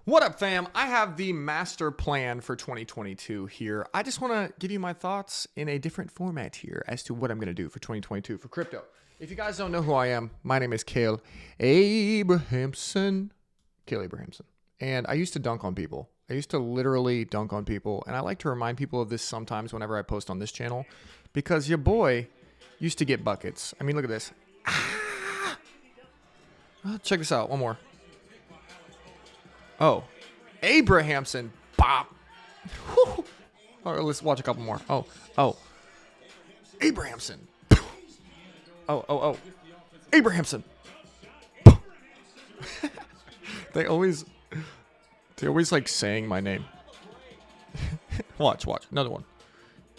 What up, fam? I have the master plan for 2022 here. I just want to give you my thoughts in a different format here as to what I'm going to do for 2022 for crypto. If you guys don't know who I am, my name is Kale Abrahamson. Kale Abrahamson. And I used to dunk on people. I used to literally dunk on people. And I like to remind people of this sometimes whenever I post on this channel because your boy used to get buckets. I mean, look at this. Check this out. One more. Oh, Abrahamson. Bop. Whew. All right, let's watch a couple more. Oh. Abrahamson. Oh. Abrahamson. They always like saying my name. Watch. Another one.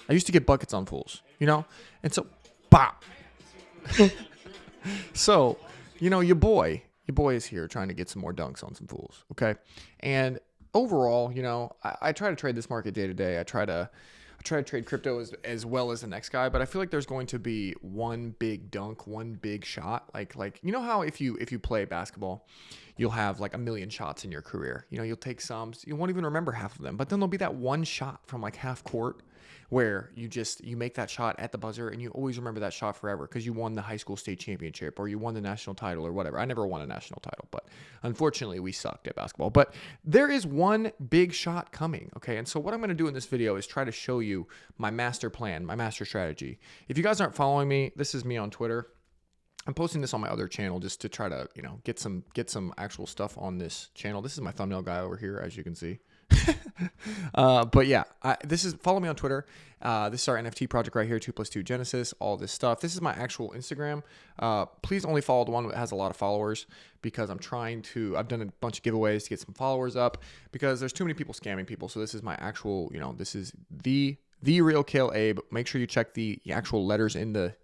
I used to get buckets on fools, you know? And so, bop. So, you know, your boy is here trying to get some more dunks on some fools, okay? And overall, you know, I try to trade this market day to day. I try to trade crypto as well as the next guy, but I feel like there's going to be one big dunk, one big shot. Like you know how if you play basketball, you'll have like a million shots in your career. You know, you'll take some, you won't even remember half of them, but then there'll be that one shot from like half court where you make that shot at the buzzer and you always remember that shot forever because you won the high school state championship or you won the national title or whatever. I never won a national title, but unfortunately we sucked at basketball. But there is one big shot coming, okay? And so what I'm going to do in this video is try to show you my master plan, my master strategy. If you guys aren't following me, this is me on Twitter. I'm posting this on my other channel just to try to, you know, get some actual stuff on this channel. This is my thumbnail guy over here, as you can see. But yeah, follow me on Twitter. This is our NFT project right here, 2+2 Genesis, all this stuff. This is my actual Instagram. Please only follow the one that has a lot of followers because I've done a bunch of giveaways to get some followers up because there's too many people scamming people. So this is my actual, you know, this is the real Kale Abe. Make sure you check the actual letters in the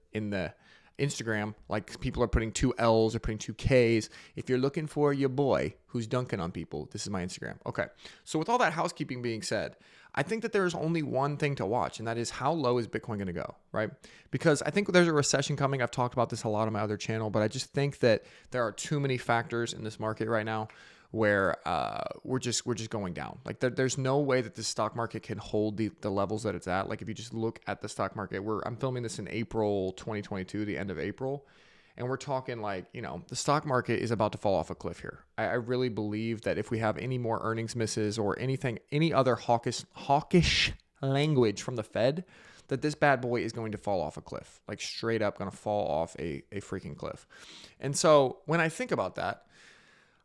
Instagram, like people are putting 2 L's or putting 2 K's. If you're looking for your boy who's dunking on people, this is my Instagram. Okay. So with all that housekeeping being said, I think that there's only one thing to watch, and that is how low is Bitcoin going to go, right? Because I think there's a recession coming. I've talked about this a lot on my other channel, but I just think that there are too many factors in this market right now where we're just going down. Like there's no way that the stock market can hold the levels that it's at. Like if you just look at the stock market, I'm filming this in April 2022, the end of April, and we're talking like, you know, the stock market is about to fall off a cliff here. I really believe that if we have any more earnings misses or any other hawkish language from the Fed, that this bad boy is going to fall off a cliff, like straight up going to fall off a freaking cliff. And so when I think about that,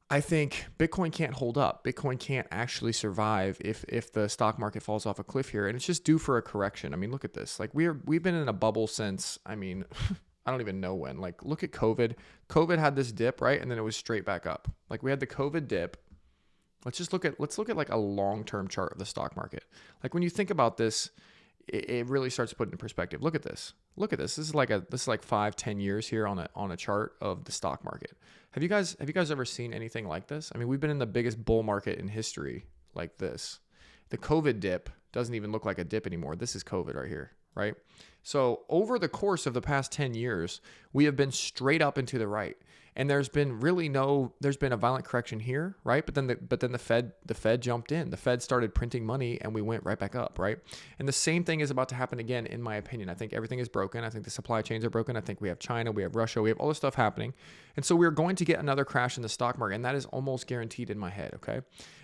I think Bitcoin can't hold up. Bitcoin can't actually survive if the stock market falls off a cliff here, and it's just due for a correction. I mean, look at this. Like we've been in a bubble since, I mean, I don't even know when. Like look at COVID. COVID had this dip, right? And then it was straight back up. Like we had the COVID dip. Let's look at like a long-term chart of the stock market. Like when you think about this, it really starts to put it in perspective. Look at this. This is like 5-10 years here on a chart of the stock market. Have you guys ever seen anything like this? I mean, we've been in the biggest bull market in history like this. The COVID dip doesn't even look like a dip anymore. This is COVID right here, right? So over the course of the past 10 years, we have been straight up and to the right. And there's been a violent correction here, right? But then the Fed jumped in. The Fed started printing money and we went right back up, right? And the same thing is about to happen again, in my opinion. I think everything is broken. I think the supply chains are broken. I think we have China, we have Russia, we have all this stuff happening. And so we're going to get another crash in the stock market, and that is almost guaranteed in my head, okay?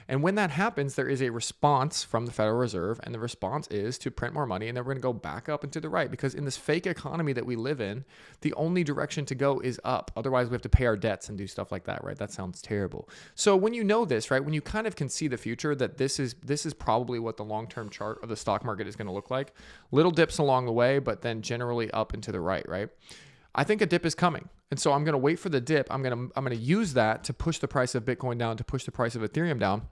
And when that happens, there is a response from the Federal Reserve, and the response is to print more money, and then we're going to go back up and to the right, because in this fake economy that we live in, the only direction to go is up. Otherwise, we have to pay our debts and do stuff like that, right? That sounds terrible. So when you know this, right, when you kind of can see the future, that this is probably what the long-term chart of the stock market is going to look like. Little dips along the way, but then generally up and to the right, right? I think a dip is coming. And so I'm going to wait for the dip. I'm going to use that to push the price of Bitcoin down, to push the price of Ethereum down.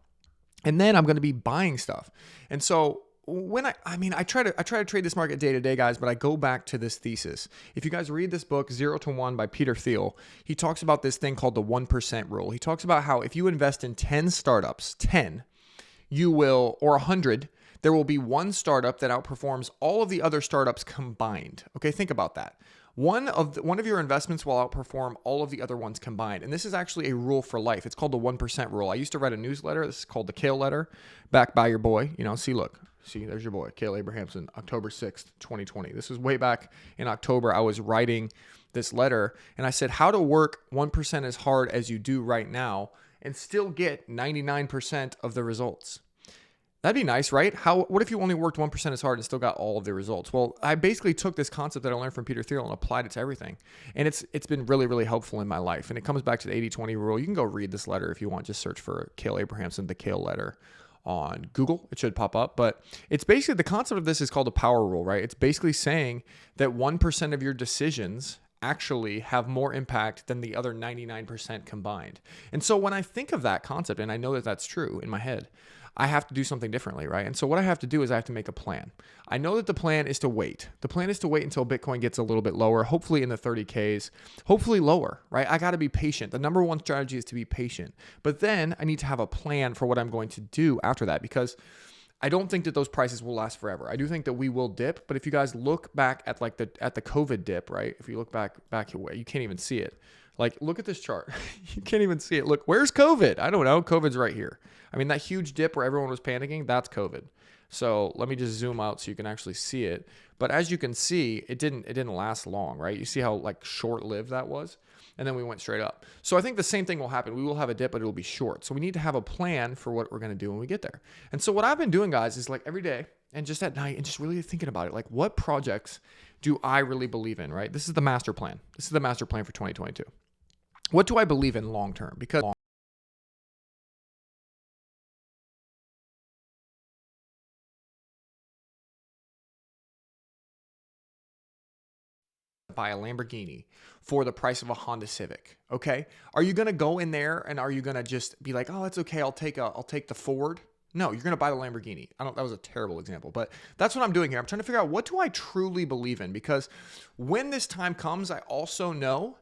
And then I'm going to be buying stuff. And so when I try to trade this market day to day, guys, but I go back to this thesis. If you guys read this book, 0 to 1 by Peter Thiel, he talks about this thing called the 1% rule. He talks about how if you invest in 10 startups, 10, you will, or 100, there will be one startup that outperforms all of the other startups combined. Okay, think about that. one of your investments will outperform all of the other ones combined. And this is actually a rule for life. It's called the 1% rule. I used to write a newsletter. This is called the Kale letter, back by your boy. See, there's your boy, Kale Abrahamson, October 6th, 2020. This was way back in October. I was writing this letter and I said how to work 1% as hard as you do right now and still get 99% of the results. That'd be nice, right? What if you only worked 1% as hard and still got all of the results? Well, I basically took this concept that I learned from Peter Thiel and applied it to everything. And it's been really, really helpful in my life. And it comes back to the 80-20 rule. You can go read this letter if you want. Just search for Kale Abrahamson, the Kale letter on Google. It should pop up. But it's basically, the concept of this is called a power rule, right? It's basically saying that 1% of your decisions actually have more impact than the other 99% combined. And so when I think of that concept, and I know that that's true in my head, I have to do something differently, right? And so what I have to do is I have to make a plan. I know that the plan is to wait. The plan is to wait until Bitcoin gets a little bit lower, hopefully in the 30Ks, hopefully lower, right? I got to be patient. The number one strategy is to be patient. But then I need to have a plan for what I'm going to do after that, because I don't think that those prices will last forever. I do think that we will dip, but if you guys look back at the COVID dip, right? If you look back away, you can't even see it. Like, look at this chart. You can't even see it. Look, where's COVID? I don't know. COVID's right here. I mean, that huge dip where everyone was panicking, that's COVID. So let me just zoom out so you can actually see it. But as you can see, it didn't last long, right? You see how like short-lived that was? And then we went straight up. So I think the same thing will happen. We will have a dip, but it'll be short. So we need to have a plan for what we're going to do when we get there. And so what I've been doing, guys, is like every day and just at night and just really thinking about it. Like, what projects do I really believe in, right? This is the master plan. This is the master plan for 2022. What do I believe in long term? Because buy a Lamborghini for the price of a Honda Civic, okay? Are you going to go in there and are you going to just be like, "Oh, it's okay. I'll take the Ford"? No, you're going to buy the Lamborghini. That was a terrible example, but that's what I'm doing here. I'm trying to figure out, what do I truly believe in? Because when this time comes, I also know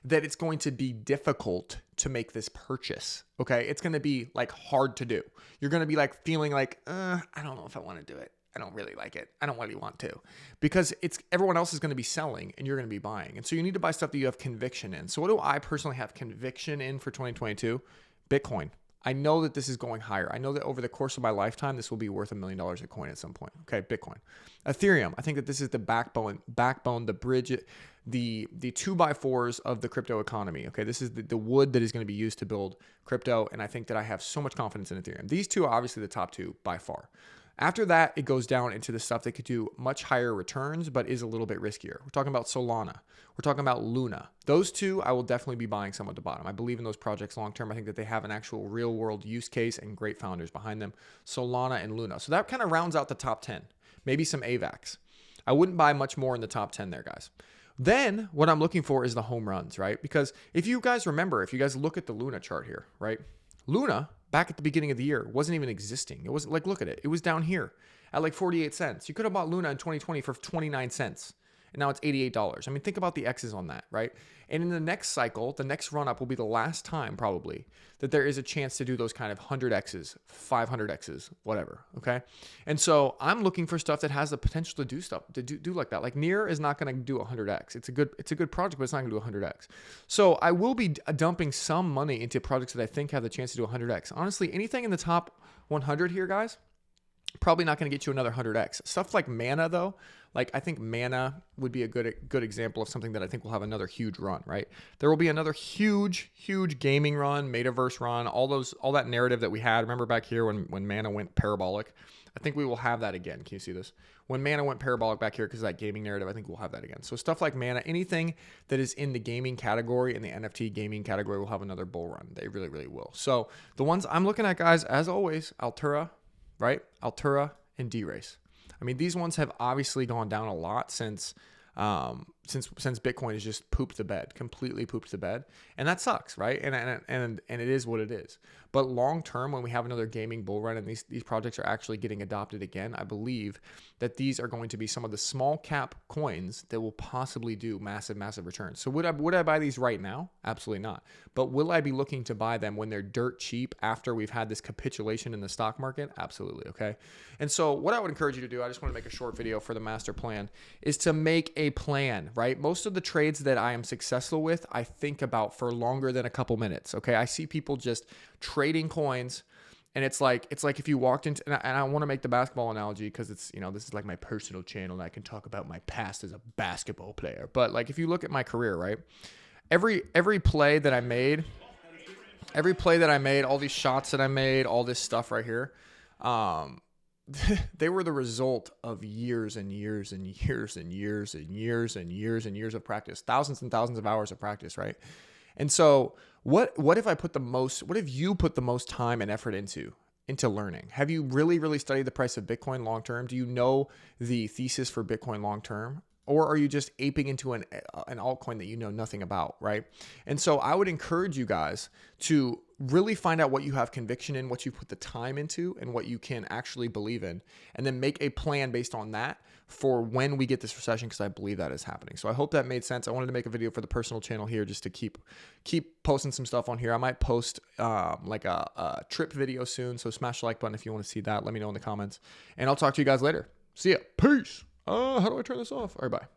that it's going to be difficult to make this purchase, okay? It's going to be like hard to do. You're going to be like feeling like, I don't know if I want to do it. I don't really like it. I don't really want to, because everyone else is going to be selling and you're going to be buying. And so you need to buy stuff that you have conviction in. So what do I personally have conviction in for 2022? Bitcoin. I know that this is going higher. I know that over the course of my lifetime, this will be worth $1 million a coin at some point. Okay, Bitcoin. Ethereum. I think that this is the backbone, the bridge, the 2x4s of the crypto economy. Okay, this is the wood that is going to be used to build crypto. And I think that I have so much confidence in Ethereum. These two are obviously the top two by far. After that, it goes down into the stuff that could do much higher returns, but is a little bit riskier. We're talking about Solana. We're talking about Luna. Those two, I will definitely be buying some at the bottom. I believe in those projects long term. I think that they have an actual real world use case and great founders behind them. Solana and Luna. So that kind of rounds out the top 10. Maybe some AVAX. I wouldn't buy much more in the top 10 there, guys. Then what I'm looking for is the home runs, right? Because if you guys remember, if you guys look at the Luna chart here, right? Luna, back at the beginning of the year, wasn't even existing. It wasn't like, look at it. It was down here at like 48 cents. You could have bought Luna in 2020 for 29 cents. And now it's $88. I mean, think about the X's on that, right? And in the next cycle, the next run up will be the last time probably that there is a chance to do those kind of 100X's, 500X's, whatever, okay? And so I'm looking for stuff that has the potential to do stuff, to do like that. Like Near is not going to do 100X. It's a good project, but it's not going to do 100X. So I will be dumping some money into projects that I think have the chance to do 100X. Honestly, anything in the top 100 here, guys, probably not going to get you another 100X. Stuff like Mana, though, like I think Mana would be a good example of something that I think will have another huge run, right? There will be another huge gaming run, metaverse run, all that narrative that we had. Remember back here when Mana went parabolic? I think we will have that again. Can you see this? When Mana went parabolic back here because of that gaming narrative, I think we'll have that again. So stuff like Mana, anything that is in the gaming category, in the NFT gaming category, will have another bull run. They really, really will. So the ones I'm looking at, guys, as always, Altura, right? Altura and D-Race. I mean, these ones have obviously gone down a lot since Bitcoin has just pooped the bed, completely pooped the bed, and that sucks, right? And it is what it is. But long term, when we have another gaming bull run and these projects are actually getting adopted again, I believe that these are going to be some of the small cap coins that will possibly do massive returns. So would I buy these right now? Absolutely not. But will I be looking to buy them when they're dirt cheap after we've had this capitulation in the stock market? Absolutely. Okay. And so what I would encourage you to do, I just want to make a short video for the master plan, is to make a plan. right? Most of the trades that I am successful with, I think about for longer than a couple minutes. Okay. I see people just trading coins. And it's like if you walked into, and I want to make the basketball analogy because it's, this is like my personal channel and I can talk about my past as a basketball player. But like, if you look at my career, right, every play that I made, all these shots that I made, all this stuff right here, they were the result of years and years and years and years and years and years and years of practice, thousands and thousands of hours of practice, right? And so what if you put the most time and effort into learning? Have you really, really studied the price of Bitcoin long term? Do you know the thesis for Bitcoin long term? Or are you just aping into an altcoin that you know nothing about, right? And so I would encourage you guys to really find out what you have conviction in, what you put the time into, and what you can actually believe in, and then make a plan based on that for when we get this recession, because I believe that is happening. So I hope that made sense. I wanted to make a video for the personal channel here just to keep posting some stuff on here. I might post like a trip video soon, so smash the like button if you want to see that. Let me know in the comments, and I'll talk to you guys later. See ya. Peace. How do I turn this off? All right, bye.